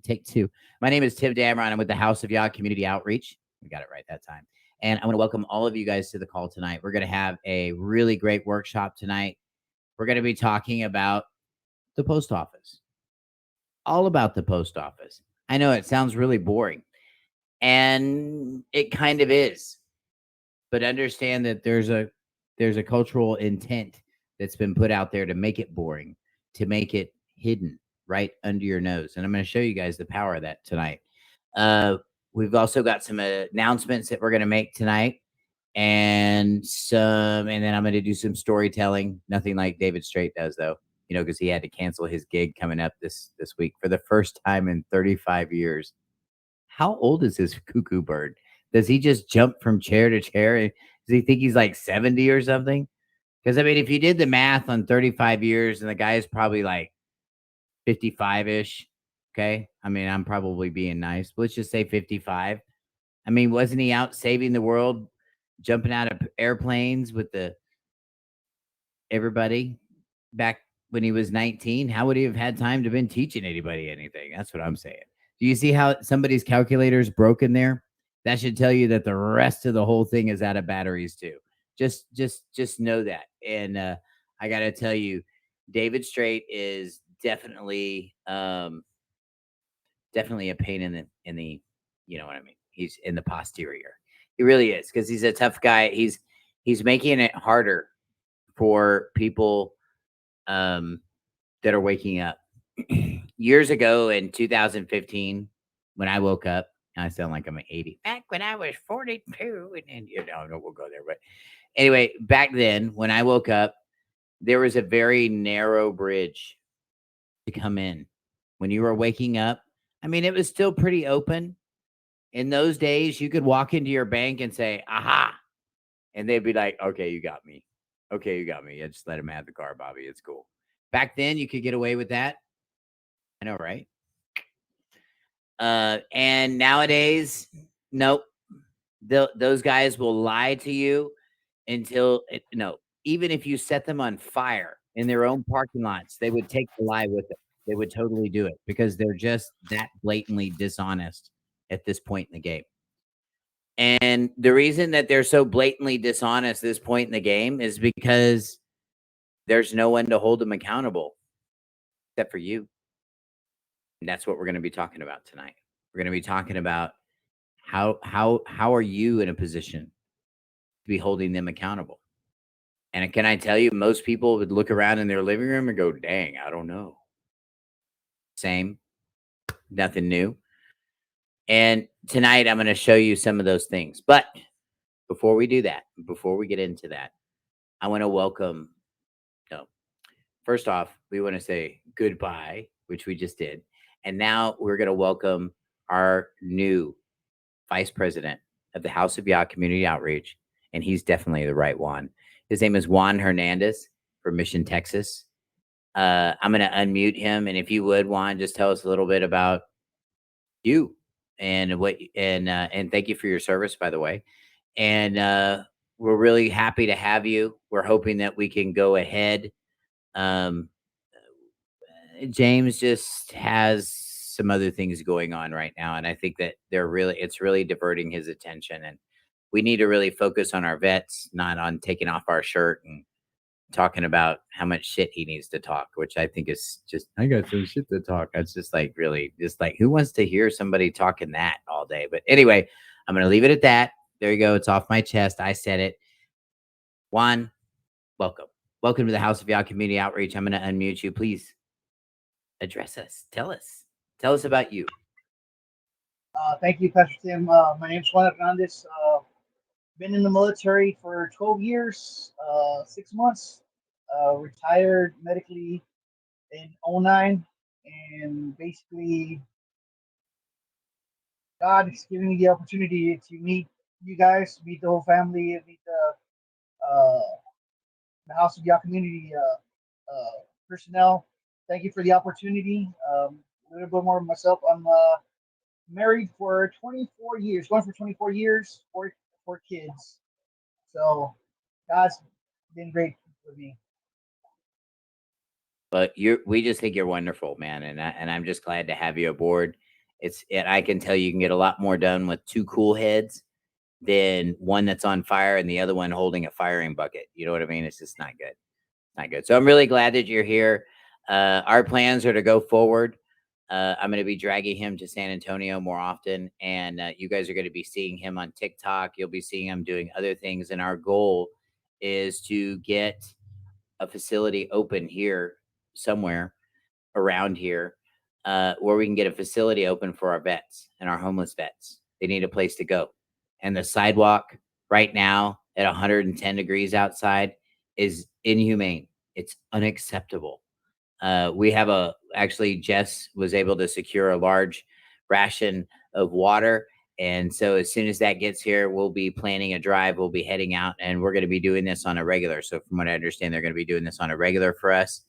Take two. My name is Tim Damron. I'm with the House of Yah Community Outreach. We got it right that time. And I want to welcome all of you guys to the call tonight. We're going to have a really great workshop tonight. We're going to be talking about the post office, all about the post office. I know it sounds really boring, and it kind of is, but understand that there's a cultural intent that's been put out there to make it boring, to make it hidden right under your nose. And I'm going to show you guys the power of that tonight. We've also got some announcements that we're going to make tonight, and then I'm going to do some storytelling. Nothing like David Straight does, though, because he had to cancel his gig coming up this week for the first time in 35 years. How old is this cuckoo bird? Does he just jump from chair to chair? Does he think he's like 70 or something? Because, I mean, if you did the math on 35 years and the guy is probably like 55-ish, okay? I mean, I'm probably being nice. Let's just say 55. I mean, wasn't he out saving the world, jumping out of airplanes with everybody back when he was 19? How would he have had time to been teaching anybody anything? That's what I'm saying. Do you see how somebody's calculator is broken there? That should tell you that the rest of the whole thing is out of batteries too. Just know that. And I got to tell you, David Straight is definitely a pain in the you know what I mean. He's in the posterior. He really is, because he's a tough guy. He's making it harder for people that are waking up. Years ago in 2015, when I woke up, I sound like I'm 80. Back when I was 42, and no, we'll go there. But anyway, back then when I woke up, there was a very narrow bridge to come in. When you were waking up, I mean, it was still pretty open. In those days, you could walk into your bank and say, aha. And they'd be like, okay, you got me. Okay, you got me. Yeah, just let him have the car, Bobby. It's cool. Back then, you could get away with that. I know, right? And nowadays, nope. Those guys will lie to you until no. Even if you set them on fire in their own parking lots, they would take the lie with them. They would totally do it because they're just that blatantly dishonest at this point in the game. And the reason that they're so blatantly dishonest this point in the game is because there's no one to hold them accountable except for you. And that's what we're going to be talking about tonight. We're going to be talking about how are you in a position to be holding them accountable. And can I tell you, most people would look around in their living room and go, dang, I don't know. Same, nothing new. And tonight I'm going to show you some of those things. But before we do that, before we get into that, I want to welcome, first off, we want to say goodbye, which we just did. And now we're going to welcome our new vice president of the House of Yah Community Outreach. And he's definitely the right one. His name is Juan Hernandez from Mission, Texas. I'm going to unmute him. And if you would, Juan, just tell us a little bit about you and thank you for your service, by the way. And we're really happy to have you. We're hoping that we can go ahead. James just has some other things going on right now, and I think that it's really diverting his attention, and we need to really focus on our vets, not on taking off our shirt and talking about how much shit he needs to talk, which I think is just, I got some shit to talk. That's just like, really, just like, who wants to hear somebody talking that all day? But anyway, I'm going to leave it at that. There you go. It's off my chest. I said it. Juan, welcome. Welcome to the House of Yah Community Outreach. I'm going to unmute you. Please address us. Tell us about you. Thank you, Pastor Tim. My name is Juan Hernandez. Been in the military for 12 years, 6 months. Retired medically in 2009, and basically God is giving me the opportunity to meet you guys, meet the whole family, meet the House of Yah community personnel. Thank you for the opportunity. A little bit more of myself. I'm married for 24 years, going for 24 years, four kids. So God's been great with me. But we just think you're wonderful, man, and I'm just glad to have you aboard. And I can tell you can get a lot more done with two cool heads than one that's on fire and the other one holding a firing bucket. You know what I mean? It's just not good. Not good. So I'm really glad that you're here. Our plans are to go forward. I'm going to be dragging him to San Antonio more often, and you guys are going to be seeing him on TikTok. You'll be seeing him doing other things, and our goal is to get a facility open here somewhere around here, where we can get a facility open for our vets and our homeless vets. They need a place to go, and the sidewalk right now at 110 degrees outside is inhumane. It's unacceptable. We have actually Jess was able to secure a large ration of water. And so as soon as that gets here, we'll be planning a drive. We'll be heading out and we're going to be doing this on a regular. So from what I understand, they're going to be doing this on a regular for us.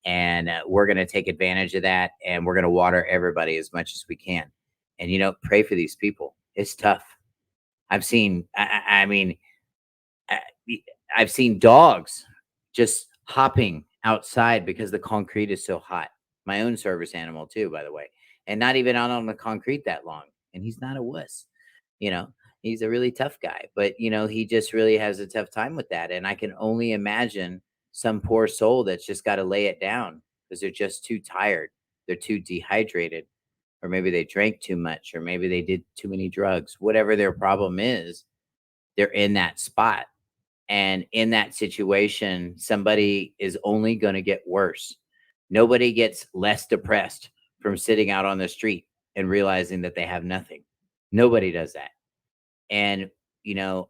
And we're going to take advantage of that. And we're going to water everybody as much as we can. And, pray for these people. It's tough. I've seen, I mean, I- I've seen dogs just hopping outside because the concrete is so hot. My own service animal too, by the way, and not even out on the concrete that long. And he's not a wuss, you know. He's a really tough guy, but he just really has a tough time with that. And I can only imagine some poor soul that's just got to lay it down because they're just too tired. They're too dehydrated, or maybe they drank too much, or maybe they did too many drugs. Whatever their problem is, they're in that spot, and in that situation, somebody is only going to get worse. Nobody gets less depressed from sitting out on the street and realizing that they have nothing. Nobody does that. And,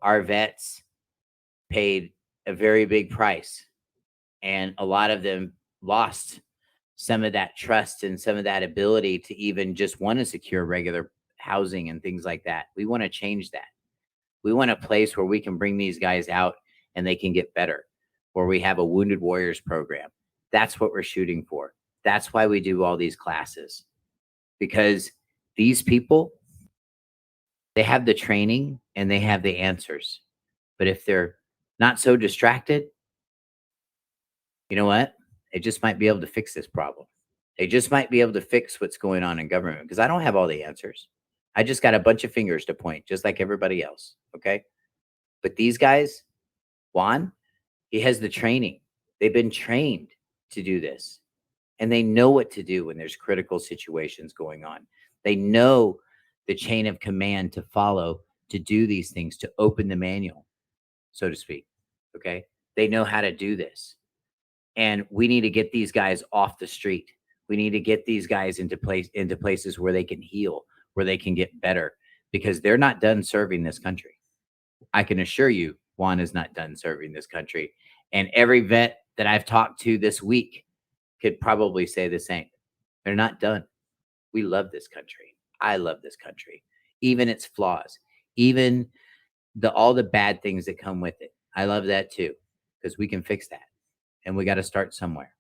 our vets paid a very big price, and a lot of them lost some of that trust and some of that ability to even just want to secure regular housing and things like that. We want to change that. We want a place where we can bring these guys out and they can get better, where we have a wounded warriors program. That's what we're shooting for. That's why we do all these classes, because these people, they have the training and they have the answers. But if they're not so distracted, you know what? They just might be able to fix this problem. They just might be able to fix what's going on in government, because I don't have all the answers. I just got a bunch of fingers to point, just like everybody else. Okay. But these guys, Juan, he has the training. They've been trained to do this, and they know what to do when there's critical situations going on. They know the chain of command to follow to do these things, to open the manual, so to speak. Okay. They know how to do this. And we need to get these guys off the street. We need to get these guys into places where they can heal, where they can get better, because they're not done serving this country. I can assure you, Juan is not done serving this country. And every vet that I've talked to this week could probably say the same. They're not done. We love this country. I love this country, even its flaws, even all the bad things that come with it. I love that too, because we can fix that, and we got to start somewhere.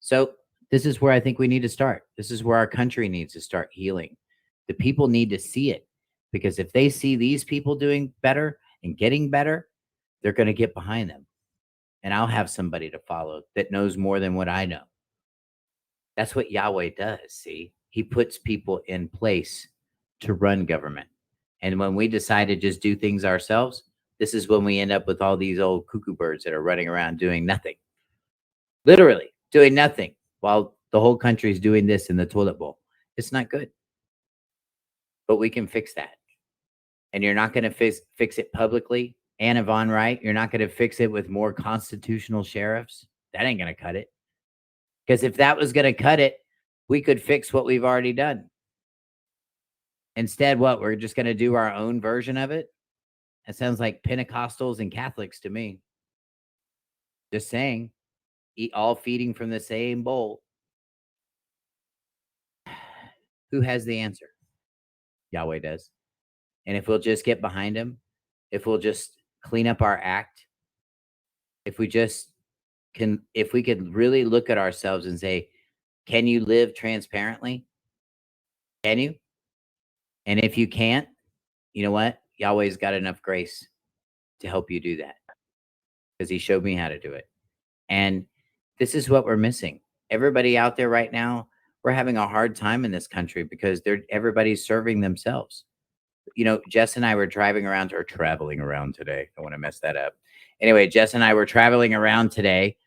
So this is where I think we need to start. This is where our country needs to start healing. The people need to see it, because if they see these people doing better and getting better, they're going to get behind them. And I'll have somebody to follow that knows more than what I know. That's what Yahweh does. See, he puts people in place to run government. And when we decide to just do things ourselves, this is when we end up with all these old cuckoo birds that are running around doing nothing, literally doing nothing, while the whole country is doing this in the toilet bowl. It's not good, but we can fix that. And you're not going to fix it publicly. Anna Von Wright, you're not going to fix it with more constitutional sheriffs. That ain't going to cut it. Because if that was going to cut it, we could fix what we've already done. Instead, what? We're just going to do our own version of it? That sounds like Pentecostals and Catholics to me. Just saying, eat all feeding from the same bowl. Who has the answer? Yahweh does. And if we'll just get behind him, if we'll just clean up our act, if we could really look at ourselves and say, can you live transparently? Can you? And if you can't, you know what? Yahweh's got enough grace to help you do that, because he showed me how to do it. And this is what we're missing. everybody out there right now, we're having a hard time in this country because everybody's serving themselves. Jess and I were driving around or traveling around today. I don't want to mess that up. Anyway, Jess and I were traveling around today.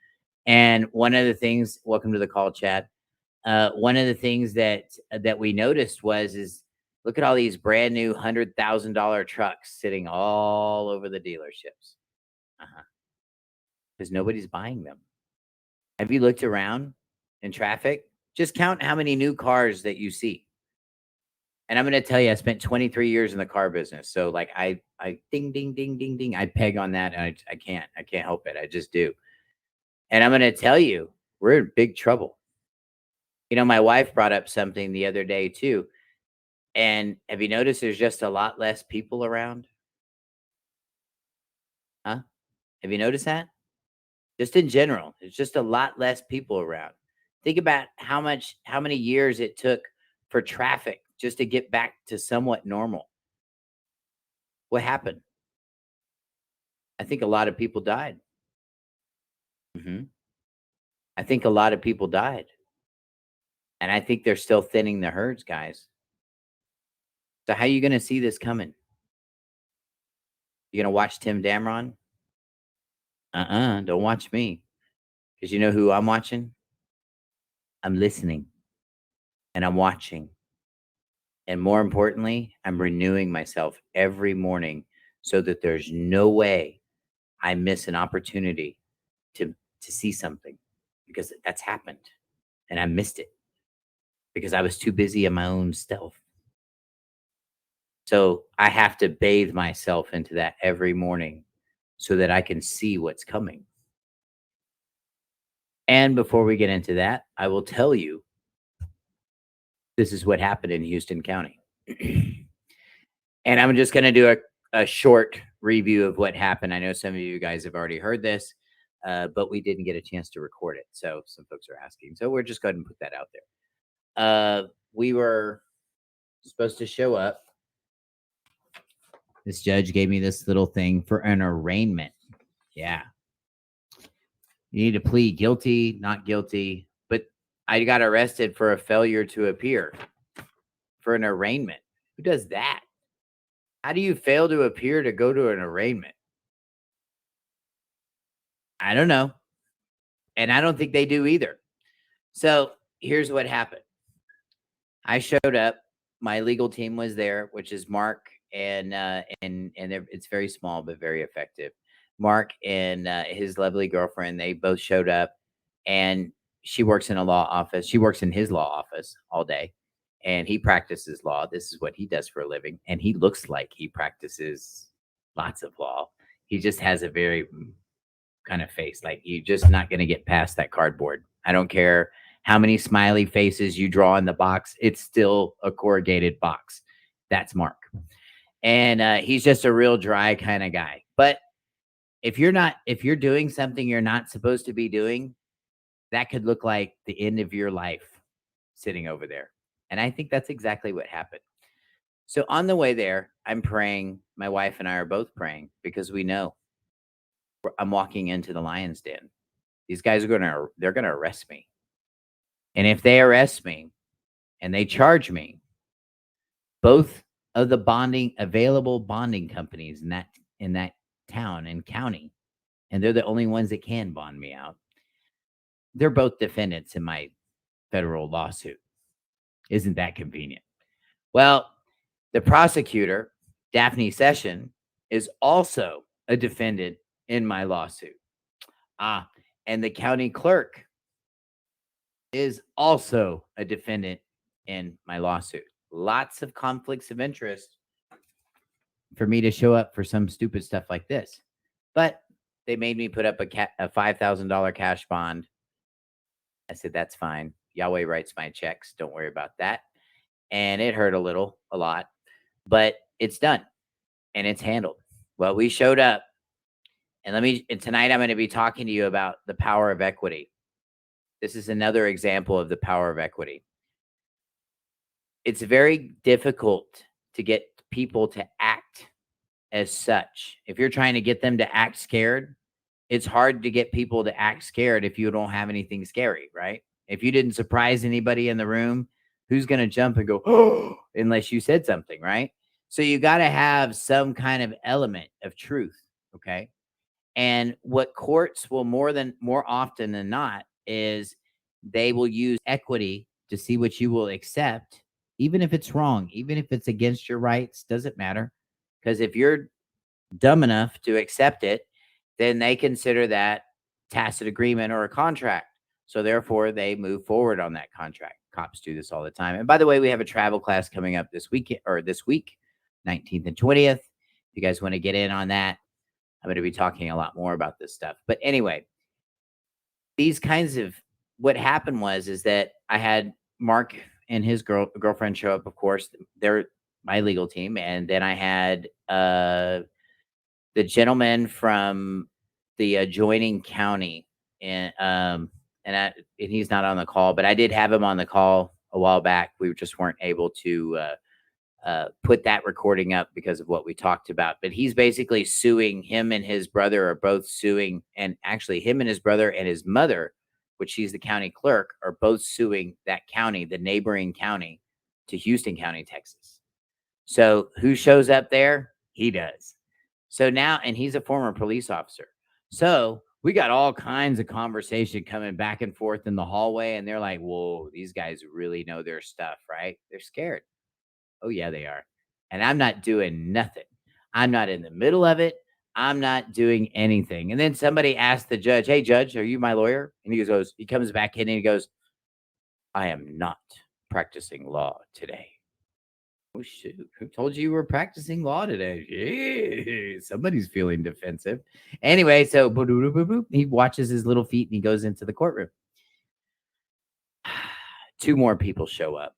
And one of the things, welcome to the call, Chad. One of the things that we noticed is look at all these brand new $100,000 trucks sitting all over the dealerships. Because nobody's buying them. Have you looked around in traffic? Just count how many new cars that you see. And I'm going to tell you, I spent 23 years in the car business. So like I ding, ding, ding, ding, ding. I peg on that and I can't help it. I just do. And I'm going to tell you, we're in big trouble. My wife brought up something the other day too. And have you noticed there's just a lot less people around? Huh? Have you noticed that? Just in general, there's just a lot less people around. Think about how many years it took for traffic just to get back to somewhat normal. What happened? I think a lot of people died. I think a lot of people died. And I think they're still thinning the herds, guys. So how are you going to see this coming? You going to watch Tim Damron? Don't watch me. Because you know who I'm watching? I'm listening. And I'm watching. And more importantly, I'm renewing myself every morning so that there's no way I miss an opportunity to see something, because that's happened and I missed it because I was too busy in my own stuff. So I have to bathe myself into that every morning so that I can see what's coming. And before we get into that, I will tell you, this is what happened in Houston County. And I'm just going to do a short review of what happened. I know some of you guys have already heard this, but we didn't get a chance to record it. So some folks are asking. So we're just going to put that out there. We were supposed to show up. This judge gave me this little thing for an arraignment. Yeah. You need to plead guilty, not guilty. But I got arrested for a failure to appear for an arraignment. Who does that? How do you fail to appear to go to an arraignment? I don't know. And I don't think they do either. So here's what happened. I showed up. My legal team was there, which is Mark and it's very small but very effective. Mark and his lovely girlfriend, they both showed up, and she works in a law office. She works in his law office all day, and he practices law. This is what he does for a living, and he looks like he practices lots of law. He just has a very kind of face. Like, you're just not going to get past that cardboard. I don't care how many smiley faces you draw in the box. It's still a corrugated box. That's Mark. And he's just a real dry kind of guy. But if you're doing something you're not supposed to be doing, that could look like the end of your life sitting over there. And I think that's exactly what happened. So on the way there, I'm praying. My wife and I are both praying because we know I'm walking into the lion's den. These guys they're going to arrest me. And if they arrest me and they charge me, both of the available bonding companies in that town and county, and they're the only ones that can bond me out, they're both defendants in my federal lawsuit. Isn't that convenient? Well, the prosecutor, Daphne Session, is also a defendant in my lawsuit. And the county clerk is also a defendant in my lawsuit. Lots of conflicts of interest for me to show up for some stupid stuff like this. But they made me put up a $5,000 cash bond. I said, that's fine. Yahweh writes my checks. Don't worry about that. And it hurt a lot, but it's done and it's handled. Well, we showed up, and tonight I'm going to be talking to you about the power of equity. This is another example of the power of equity. It's very difficult to get people to act as such. If you're trying to get them to act scared, it's hard to get people to act scared if you don't have anything scary, right? If you didn't surprise anybody in the room, who's going to jump and go, oh, unless you said something, right? So you got to have some kind of element of truth. Okay. And what courts will more often than not is they will use equity to see what you will accept, even if it's wrong, even if it's against your rights, doesn't matter. Because if you're dumb enough to accept it, then they consider that tacit agreement or a contract. So therefore, they move forward on that contract. Cops do this all the time. And by the way, we have a travel class coming up this week, 19th and 20th. If you guys want to get in on that, I'm going to be talking a lot more about this stuff. But anyway, these kinds of what happened is that I had Mark and his girlfriend show up. Of course, they're my legal team, and then I had the gentleman from the adjoining county, and and he's not on the call, but I did have him on the call a while back. We just weren't able to put that recording up because of what we talked about. But he's basically suing. Him and his brother are both suing, and actually, him and his brother and his mother, which she's the county clerk, are both suing that county, the neighboring county to Houston County, Texas. So who shows up there? He does. So now, and he's a former police officer. So we got all kinds of conversation coming back and forth in the hallway, and they're like, whoa, these guys really know their stuff, right? They're scared. Oh, yeah, they are. And I'm not doing nothing. I'm not in the middle of it. I'm not doing anything. And then somebody asked the judge, hey, judge, are you my lawyer? And he comes back in and he goes, I am not practicing law today. Oh, shoot. Who told you were practicing law today? Yeah, somebody's feeling defensive. Anyway, so he watches his little feet and he goes into the courtroom. 2 more people show up.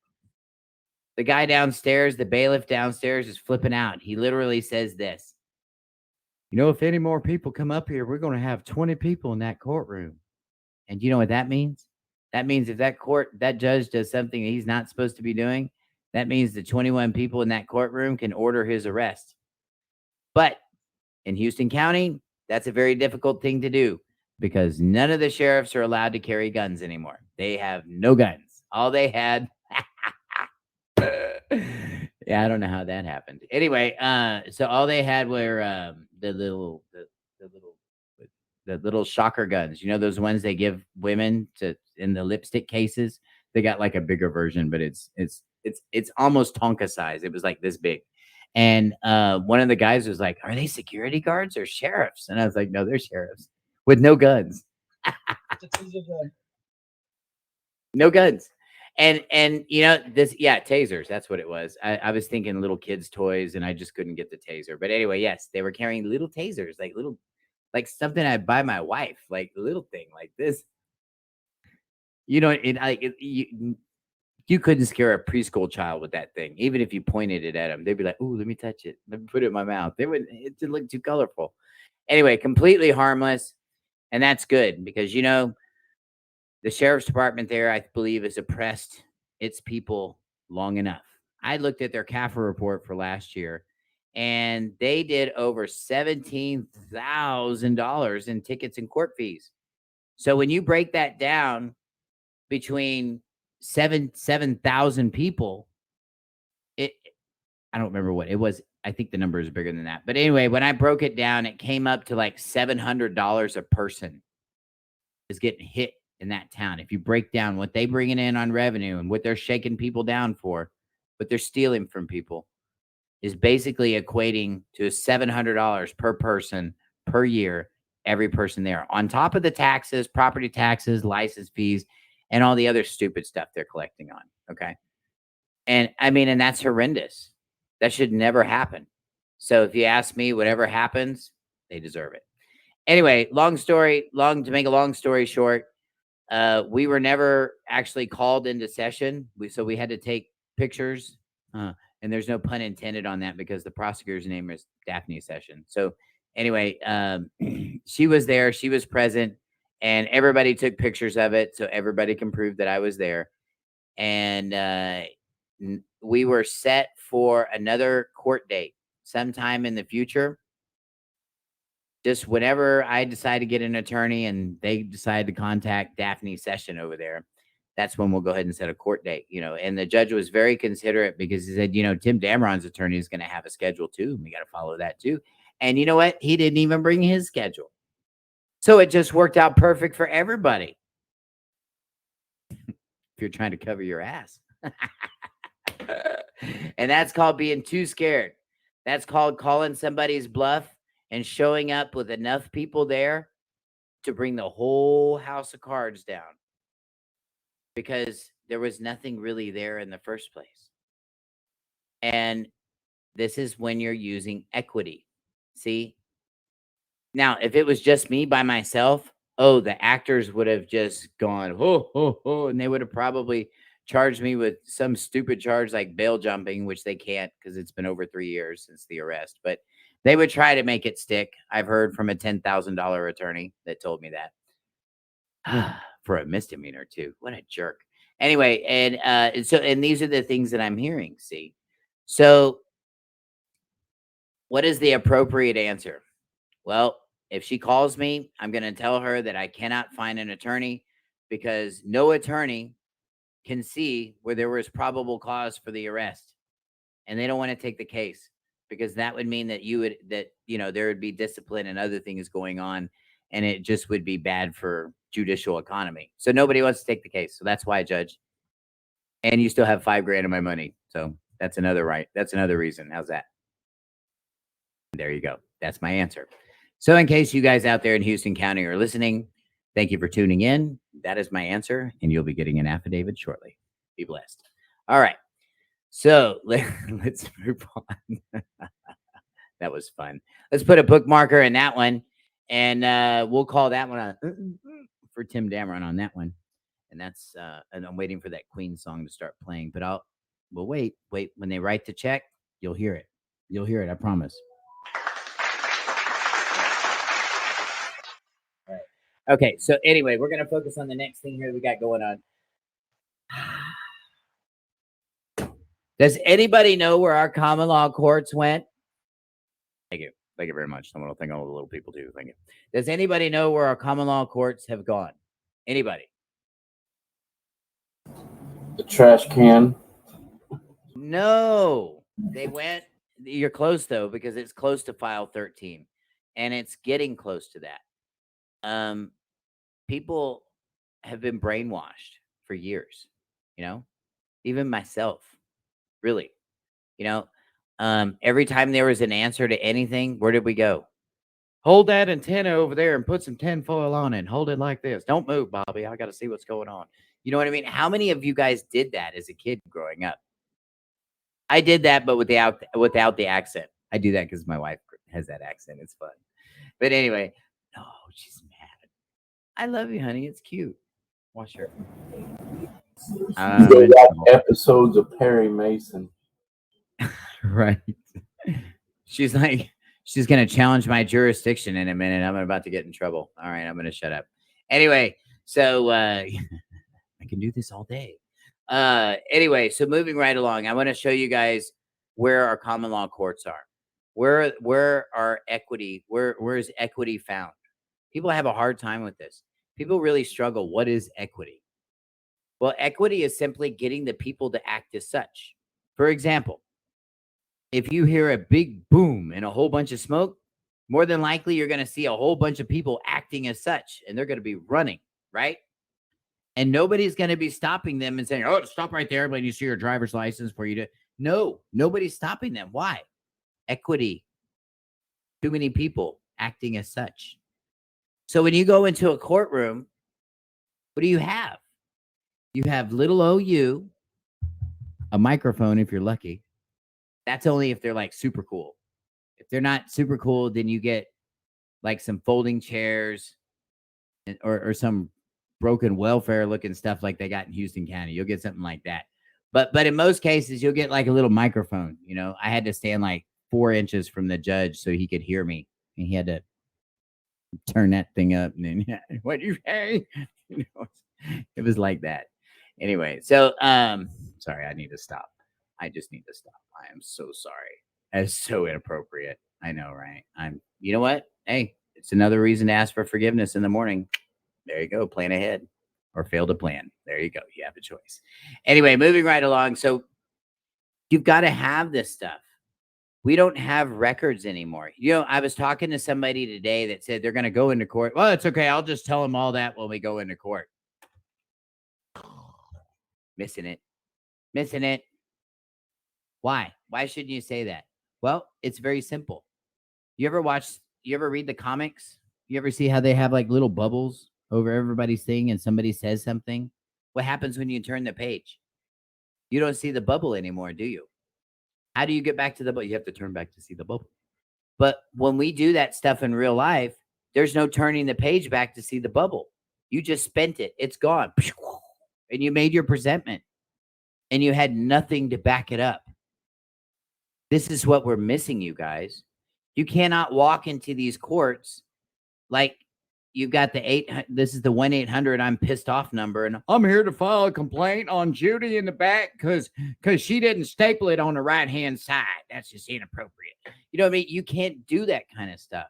The guy downstairs, the bailiff downstairs, is flipping out. He literally says this, if any more people come up here, we're going to have 20 people in that courtroom. And you know what that means? That means if that judge does something that he's not supposed to be doing, that means the 21 people in that courtroom can order his arrest. But in Houston County, that's a very difficult thing to do because none of the sheriffs are allowed to carry guns anymore. They have no guns. All they had. Yeah, I don't know how that happened. Anyway, so all they had were the little shocker guns. Those ones they give women in the lipstick cases. They got like a bigger version, but it's almost Tonka size. It was like this big. And one of the guys was like, are they security guards or sheriffs? And I was like, no, they're sheriffs with no guns. No guns. And this, yeah, tasers. That's what it was. I was thinking little kids' toys, and I just couldn't get the taser. But anyway, yes, they were carrying little tasers, like something I'd buy my wife, like a little thing like this. You couldn't scare a preschool child with that thing, even if you pointed it at them. They'd be like, "Ooh, let me touch it. Let me put it in my mouth." It didn't look too colorful. Anyway, completely harmless, and that's good because the sheriff's department there, I believe, has oppressed its people long enough. I looked at their CAFR report for last year, and they did over $17,000 in tickets and court fees. So when you break that down between 7,000 people, I don't remember what it was. I think the number is bigger than that. But anyway, when I broke it down, it came up to like $700 a person is getting hit in that town. If you break down what they bringing in on revenue and what they're shaking people down for, what they're stealing from people, is basically equating to $700 per person per year, every person there, on top of the taxes, property taxes, license fees, and all the other stupid stuff they're collecting on. Okay. And I mean, and that's horrendous. That should never happen. So if you ask me, whatever happens, they deserve it. Anyway, to make a long story short, we were never actually called into session. So we had to take pictures. And there's no pun intended on that because the prosecutor's name is Daphne Session. So anyway, she was there. She was present. And everybody took pictures of it so everybody can prove that I was there. And we were set for another court date sometime in the future. Just whenever I decide to get an attorney and they decide to contact Daphne Session over there, that's when we'll go ahead and set a court date, you know. And the judge was very considerate because he said, you know, Tim Dameron's attorney is going to have a schedule too. And we got to follow that too. And you know what? He didn't even bring his schedule. So it just worked out perfect for everybody. If you're trying to cover your ass. And that's called being too scared. That's called calling somebody's bluff and showing up with enough people there to bring the whole house of cards down because there was nothing really there in the first place. And this is when you're using equity. See? Now, if it was just me by myself, oh, the actors would have just gone, ho, ho, ho, and they would have probably charged me with some stupid charge like bail jumping, which they can't because it's been over 3 years since the arrest. But they would try to make it stick. I've heard from a $10,000 attorney that told me that for a misdemeanor too. What a jerk. Anyway, and these are the things that I'm hearing. See, so what is the appropriate answer? Well, if she calls me, I'm going to tell her that I cannot find an attorney because no attorney can see where there was probable cause for the arrest. And they don't want to take the case because that would mean that there would be discipline and other things going on. And it just would be bad for judicial economy. So nobody wants to take the case. So that's why, Judge. And you still have $5,000 of my money. So that's another reason. How's that? There you go. That's my answer. So in case you guys out there in Houston County are listening, thank you for tuning in. That is my answer, and you'll be getting an affidavit shortly. Be blessed. All right. So let's move on. That was fun. Let's put a bookmarker in that one, and we'll call that one for Tim Dameron on that one. And that's and I'm waiting for that Queen song to start playing, but we'll wait. When they write the check, you'll hear it. You'll hear it, I promise. All right. Okay, so anyway, we're gonna focus on the next thing here we got going on. Does anybody know where our common law courts went? Thank you. Thank you very much. Someone will think all the little people do. Thank you. Does anybody know where our common law courts have gone? Anybody? The trash can. No, they went. You're close though, because it's close to file 13, and it's getting close to that. People have been brainwashed for years. You know, even myself. Really, you know, every time there was an answer to anything, where did we go? Hold that antenna over there and put some tinfoil on it and hold it like this. Don't move, Bobby. I got to see what's going on. You know what I mean? How many of you guys did that as a kid growing up? I did that, but without the accent. I do that because my wife has that accent. It's fun. But anyway, oh, she's mad. I love you, honey. It's cute. Wash her. They got episodes of Perry Mason. Right. She's like, she's going to challenge my jurisdiction in a minute. I'm about to get in trouble. All right, I'm going to shut up. Anyway, so I can do this all day. Anyway, so moving right along, I want to show you guys where our common law courts are. Where are equity? Where is equity found? People have a hard time with this. People really struggle. What is equity? Well, equity is simply getting the people to act as such. For example, if you hear a big boom and a whole bunch of smoke, more than likely you're going to see a whole bunch of people acting as such, and they're going to be running, right? And nobody's going to be stopping them and saying, oh, stop right there when you see your driver's license for you to. No, nobody's stopping them. Why? Equity. Too many people acting as such. So when you go into a courtroom, what do you have? You have little OU, a microphone if you're lucky. That's only if they're like super cool. If they're not super cool, then you get like some folding chairs or some broken welfare looking stuff like they got in Houston County. You'll get something like that. But in most cases, you'll get like a little microphone. You know, I had to stand like 4 inches from the judge so he could hear me, and he had to turn that thing up. And then, what do you say? You know, it was like that. Anyway, so sorry, I need to stop. I just need to stop. I am so sorry. That's so inappropriate. I know, right? You know what? Hey, it's another reason to ask for forgiveness in the morning. There you go. Plan ahead. or fail to plan. There you go. You have a choice. Anyway, moving right along. So you've got to have this stuff. We don't have records anymore. You know, I was talking to somebody today that said they're going to go into court. Well, it's okay. I'll just tell them all that when we go into court. Missing it. Missing it. Why? Why shouldn't you say that? Well, it's very simple. You ever read the comics? You ever see how they have like little bubbles over everybody's thing and somebody says something? What happens when you turn the page? You don't see the bubble anymore, do you? How do you get back to the bubble? You have to turn back to see the bubble. But when we do that stuff in real life, there's no turning the page back to see the bubble. You just spent it. It's gone. And you made your presentment. And you had nothing to back it up. This is what we're missing, you guys. You cannot walk into these courts like you've got this is the 1-800 I'm pissed off number, and I'm here to file a complaint on Judy in the back because she didn't staple it on the right-hand side. That's just inappropriate. You know what I mean? You can't do that kind of stuff.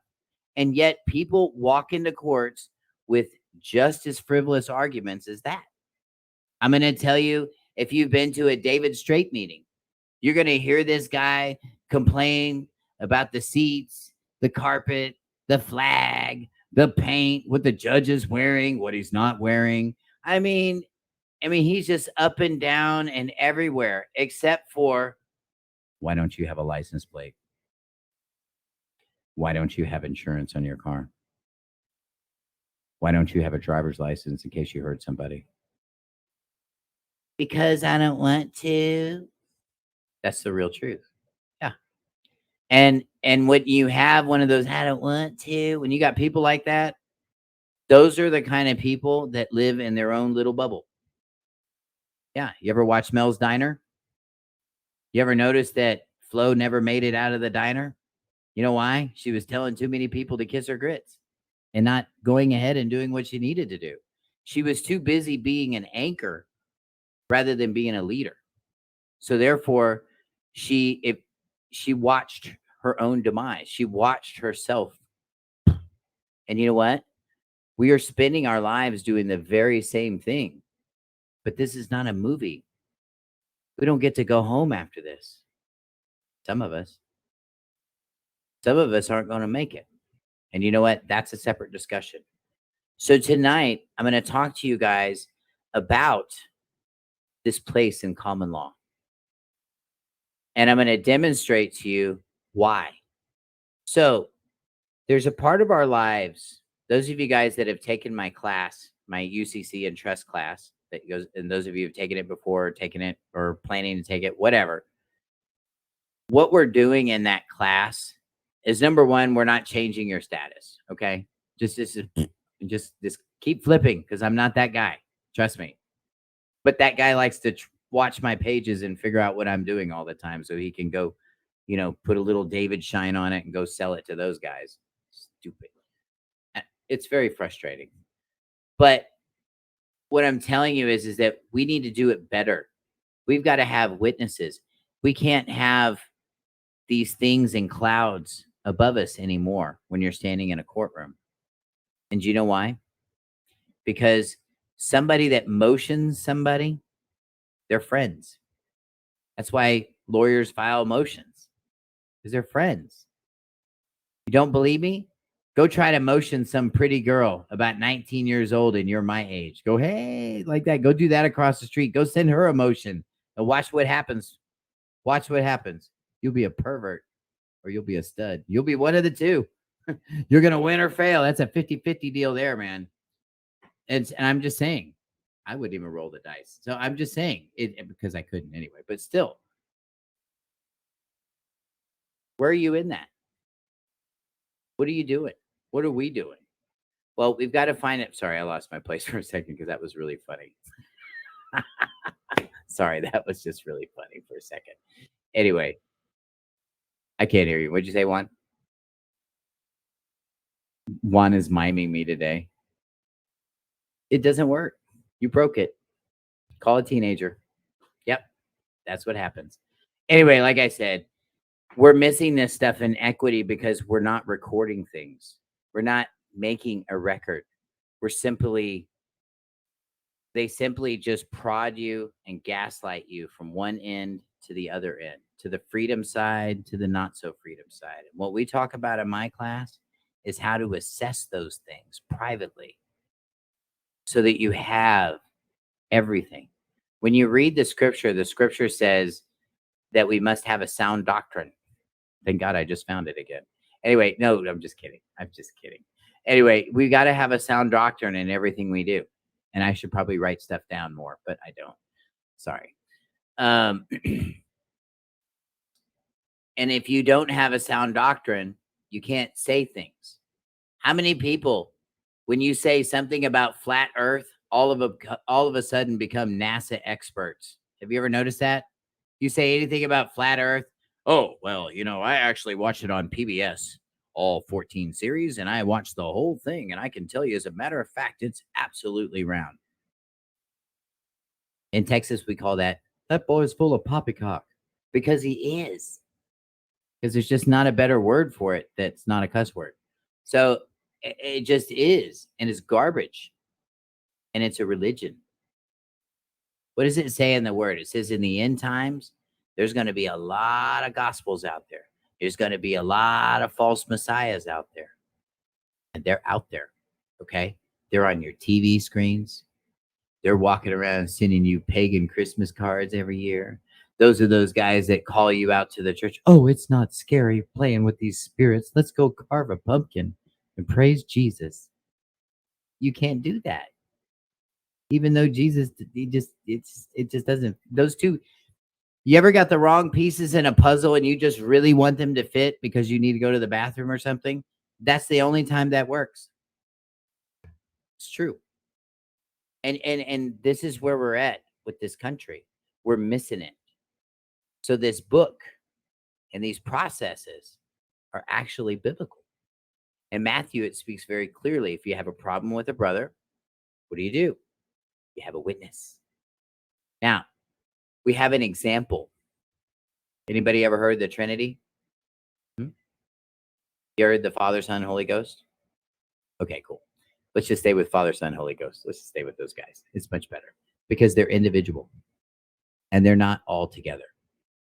And yet people walk into courts with just as frivolous arguments as that. I'm going to tell you, if you've been to a David Straight meeting, you're going to hear this guy complain about the seats, the carpet, the flag, the paint, what the judge is wearing, what he's not wearing. I mean, he's just up and down and everywhere, except for, why don't you have a license plate? Why don't you have insurance on your car? Why don't you have a driver's license in case you hurt somebody? Because I don't want to. That's the real truth. Yeah. And when you have one of those, I don't want to, when you got people like that, those are the kind of people that live in their own little bubble. Yeah. You ever watch Mel's Diner? You ever notice that Flo never made it out of the diner? You know why? She was telling too many people to kiss her grits and not going ahead and doing what she needed to do. She was too busy being an anchor rather than being a leader. So therefore, she watched her own demise. She watched herself. And you know what? We are spending our lives doing the very same thing. But this is not a movie. We don't get to go home after this. Some of us aren't going to make it. And you know what? That's a separate discussion. So tonight, I'm going to talk to you guys about this place in common law. And I'm going to demonstrate to you why. So there's a part of our lives, those of you guys that have taken my class, my UCC and trust class, that goes, and those of you who've taken it before, taken it or planning to take it, whatever. What we're doing in that class is, number one, we're not changing your status. Okay. Just keep flipping, because I'm not that guy. Trust me. But that guy likes to watch my pages and figure out what I'm doing all the time so he can go, put a little David shine on it and go sell it to those guys. Stupid. It's very frustrating. But what I'm telling you is that we need to do it better. We've got to have witnesses. We can't have these things in clouds above us anymore when you're standing in a courtroom. And do you know why? Because somebody that motions somebody, they're friends. That's why lawyers file motions, because they're friends. You don't believe me? Go try to motion some pretty girl about 19 years old and you're my age. Go, hey, like that. Go do that across the street. Go send her a motion and watch what happens. Watch what happens. You'll be a pervert or you'll be a stud. You'll be one of the two. You're going to win or fail. That's a 50-50 deal there, man. And I'm just saying, I wouldn't even roll the dice. So I'm just saying it because I couldn't anyway, but still. Where are you in that? What are you doing? What are we doing? Well, we've got to find it. Sorry, I lost my place for a second because that was really funny. Sorry, that was just really funny for a second. Anyway, I can't hear you. What'd you say, Juan? Juan is miming me today. It doesn't work. You broke it. Call a teenager. Yep, that's what happens. Anyway, like I said, we're missing this stuff in equity because we're not recording things. We're not making a record. We're simply They simply just prod you and gaslight you from one end to the other end, to the freedom side, to the not so freedom side. And what we talk about in my class is how to assess those things privately so that you have everything. When you read the scripture says that we must have a sound doctrine. Thank God I just found it again. Anyway, no, I'm just kidding. I'm just kidding. Anyway, we got to have a sound doctrine in everything we do. And I should probably write stuff down more, but I don't. Sorry. And if you don't have a sound doctrine, you can't say things. How many people, when you say something about flat Earth, all of a sudden become NASA experts? Have you ever noticed that? You say anything about flat Earth? Oh, well, I actually watched it on PBS, all 14 series, and I watched the whole thing, and I can tell you, as a matter of fact, it's absolutely round. In Texas, we call that boy's full of poppycock, because he is. Because there's just not a better word for it that's not a cuss word. So it just is, and it's garbage, and it's a religion. What does it say in the word? It says in the end times, there's going to be a lot of gospels out there. There's going to be a lot of false messiahs out there. And they're out there, okay? They're on your TV screens. They're walking around sending you pagan Christmas cards every year. Those are those guys that call you out to the church. Oh, it's not scary playing with these spirits. Let's go carve a pumpkin and praise Jesus. You can't do that. Even though Jesus, it just doesn't. Those two, you ever got the wrong pieces in a puzzle and you just really want them to fit because you need to go to the bathroom or something? That's the only time that works. It's true. And this is where we're at with this country. We're missing it. So this book and these processes are actually biblical. In Matthew, it speaks very clearly. If you have a problem with a brother, what do? You have a witness. Now, we have an example. Anybody ever heard the Trinity? You heard the Father, Son, Holy Ghost? Okay, cool. Let's just stay with Father, Son, Holy Ghost. Let's just stay with those guys. It's much better because they're individual and they're not all together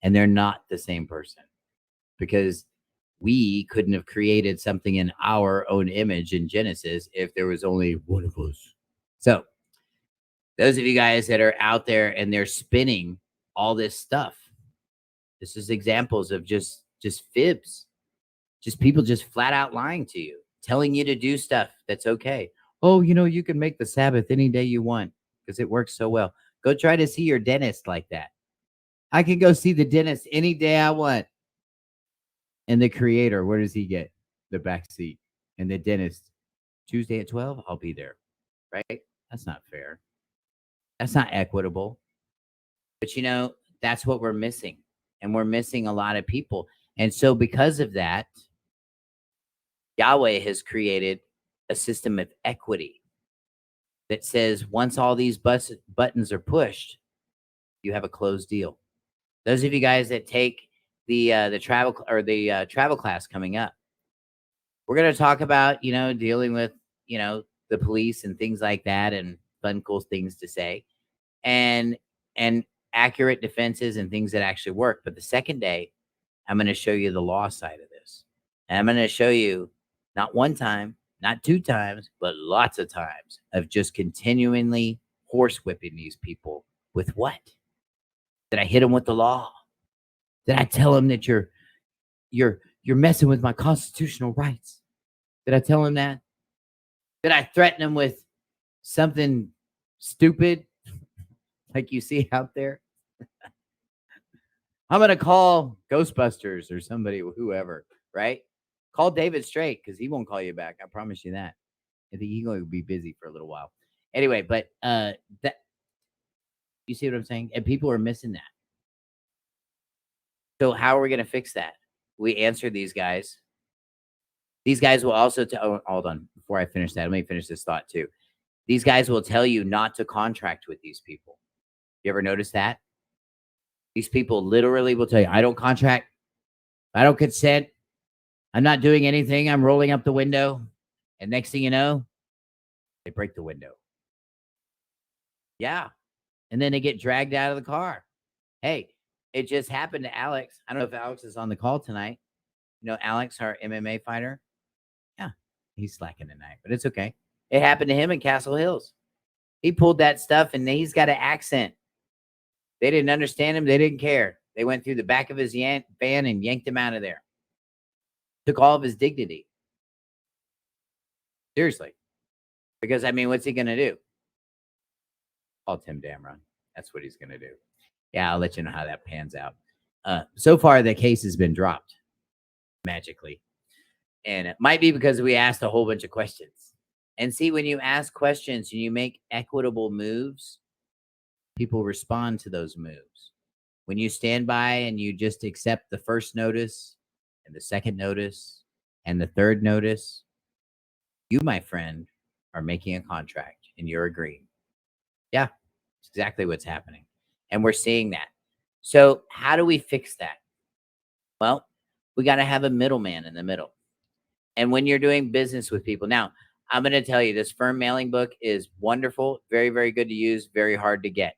and they're not the same person, because we couldn't have created something in our own image in Genesis if there was only one of us. So those of you guys that are out there and they're spinning all this stuff, this is examples of just fibs, just people just flat out lying to you, telling you to do stuff that's okay. Oh, you can make the Sabbath any day you want because it works so well. Go try to see your dentist like that. I can go see the dentist any day I want. And the creator, where does he get? The back seat. And the dentist, Tuesday at 12, I'll be there. Right? That's not fair. That's not equitable. But that's what we're missing. And we're missing a lot of people. And so because of that, Yahweh has created a system of equity that says once all these buttons are pushed, you have a closed deal. Those of you guys that take the travel or the travel class coming up, we're going to talk about dealing with the police and things like that, and fun cool things to say, and accurate defenses and things that actually work. But the second day, I'm going to show you the law side of this, and I'm going to show you not one time, not two times, but lots of times of just continually horsewhipping these people with what? Did I hit them with the law? Did I tell them that you're messing with my constitutional rights? Did I tell them that? Did I threaten them with something stupid like you see out there? I'm going to call Ghostbusters or somebody, whoever, right? Call David straight because he won't call you back. I promise you that. I think he's going to be busy for a little while. Anyway, but that, you see what I'm saying? And people are missing that. So how are we going to fix that? We answer these guys. These guys will also hold on. Before I finish that, let me finish this thought too. These guys will tell you not to contract with these people. You ever notice that? These people literally will tell you, I don't contract. I don't consent. I'm not doing anything. I'm rolling up the window. And next thing you know, they break the window. Yeah. And then they get dragged out of the car. Hey, it just happened to Alex. I don't know if Alex is on the call tonight. You know, Alex, our MMA fighter. Yeah, he's slacking tonight, but it's okay. It happened to him in Castle Hills. He pulled that stuff and he's got an accent. They didn't understand him. They didn't care. They went through the back of his van and yanked him out of there. Took all of his dignity. Seriously. Because, I mean, what's he going to do? Call Tim Damron. That's what he's going to do. Yeah, I'll let you know how that pans out. So far, the case has been dropped magically. And it might be because we asked a whole bunch of questions. And see, when you ask questions and you make equitable moves, people respond to those moves. When you stand by and you just accept the first notice and the second notice and the third notice, you, my friend, are making a contract and you're agreeing. Yeah, it's exactly what's happening. And we're seeing that. So how do we fix that? Well, we got to have a middleman in the middle. And when you're doing business with people, now I'm going to tell you this firm mailing book is wonderful, very, very good to use, very hard to get.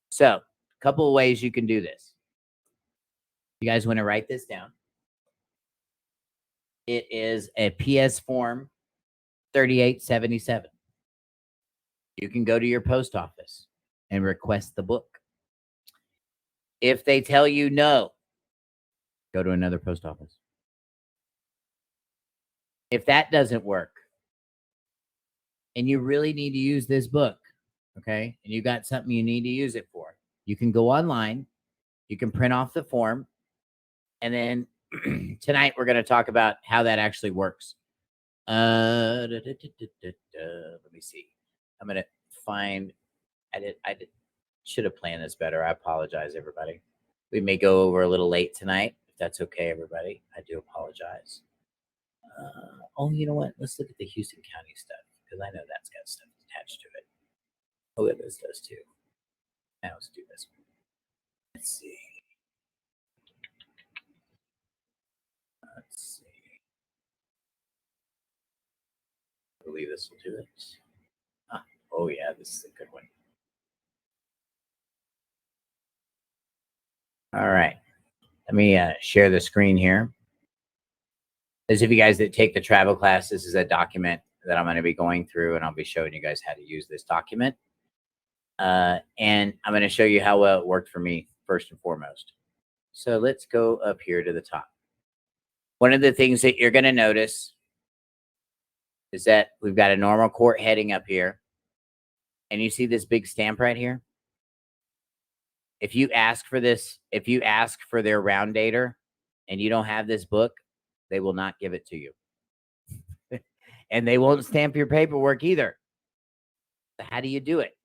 So a couple of ways you can do this. You guys want to write this down? It is a PS form 3877. You can go to your post office and request the book. If they tell you no, go to another post office. If that doesn't work and you really need to use this book, okay, and you got something you need to use it for, you can go online, you can print off the form, and then tonight we're going to talk about how that actually works. Let me see. I'm going to find, I should have planned this better. I apologize, everybody. We may go over a little late tonight. If that's okay, everybody. I do apologize. Oh, you know what? Let's look at the Houston County stuff because I know that's got stuff attached to it. Oh, yeah, this does too. Now let's do this one. Let's see. I believe this will do it. Oh, yeah, this is a good one. All right. Let me share the screen here. Those of you guys that take the travel class, this is a document that I'm going to be going through, and I'll be showing you guys how to use this document. And I'm going to show you how well it worked for me, first and foremost. So let's go up here to the top. One of the things that you're going to notice is that we've got a normal court heading up here. And you see this big stamp right here? If you ask for this, if you ask for their round dater and you don't have this book, they will not give it to you. And they won't stamp your paperwork either. So how do you do it?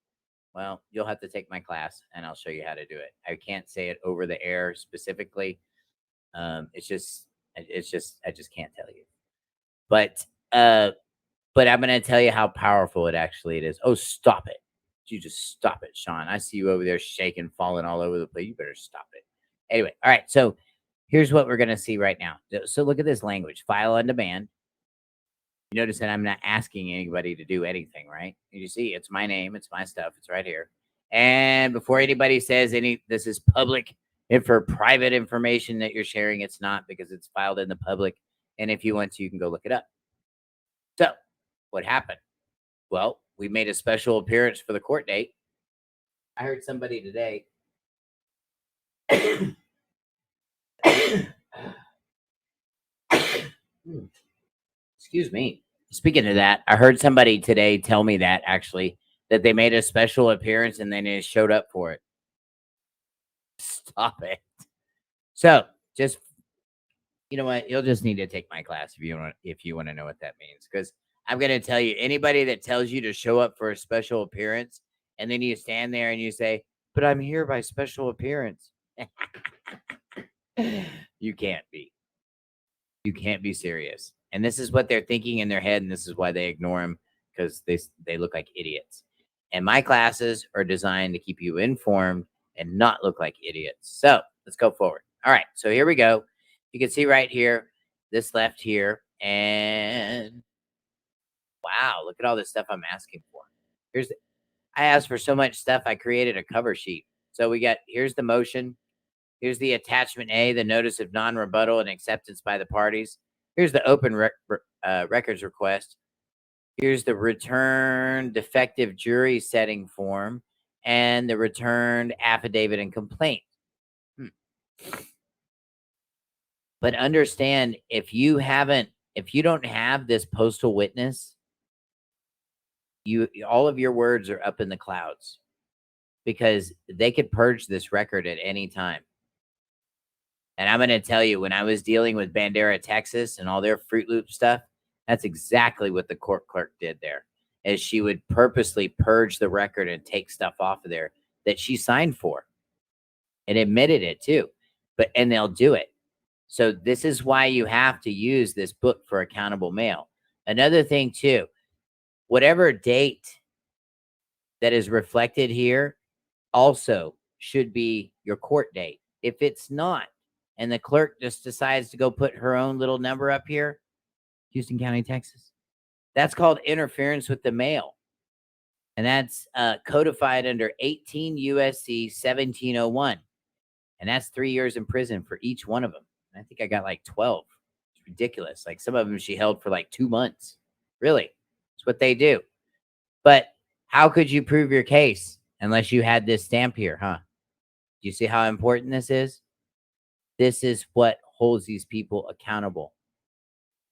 Well, you'll have to take my class and I'll show you how to do it. I can't say it over the air specifically. I just can't tell you. But I'm going to tell you how powerful it actually is. Oh, stop it. You just stop it, Sean. I see you over there shaking, falling all over the place. You better stop it. Anyway, all right. So here's what we're going to see right now. So look at this language, file on demand. You notice that I'm not asking anybody to do anything, right? You see, it's my name. It's my stuff. It's right here. And before anybody says this is public and for private information that you're sharing, it's not, because it's filed in the public. And if you want to, you can go look it up. So what happened? Well, we made a special appearance for the court date. I heard somebody today. Excuse me. Speaking of that, I heard somebody today tell me that actually, that they made a special appearance and then they showed up for it. Stop it. So just, you know what? You'll just need to take my class if you want to know what that means. Because I'm going to tell you, anybody that tells you to show up for a special appearance and then you stand there and you say, but I'm here by special appearance. You can't be. You can't be serious. And this is what they're thinking in their head, and this is why they ignore them, because they look like idiots. And my classes are designed to keep you informed and not look like idiots. So let's go forward. All right, so here we go. You can see right here, this left here, and wow, look at all this stuff I'm asking for. I asked for so much stuff, I created a cover sheet. So we got, here's the motion. Here's the attachment A, the notice of non-rebuttal and acceptance by the parties. Here's the open records request. Here's the return defective jury setting form and the returned affidavit and complaint. But understand, if you don't have this postal witness, all of your words are up in the clouds, because they could purge this record at any time. And I'm going to tell you, when I was dealing with Bandera, Texas, and all their Fruit Loop stuff, that's exactly what the court clerk did there, is she would purposely purge the record and take stuff off of there that she signed for and admitted it too. And they'll do it. So this is why you have to use this book for accountable mail. Another thing too, whatever date that is reflected here also should be your court date. If it's not, and the clerk just decides to go put her own little number up here, Houston County, Texas, that's called interference with the mail. And that's codified under 18 USC 1701. And that's 3 years in prison for each one of them. And I think I got like 12. It's ridiculous. Like, some of them she held for like 2 months. Really, it's what they do. But how could you prove your case unless you had this stamp here, huh? Do you see how important this is? This is what holds these people accountable.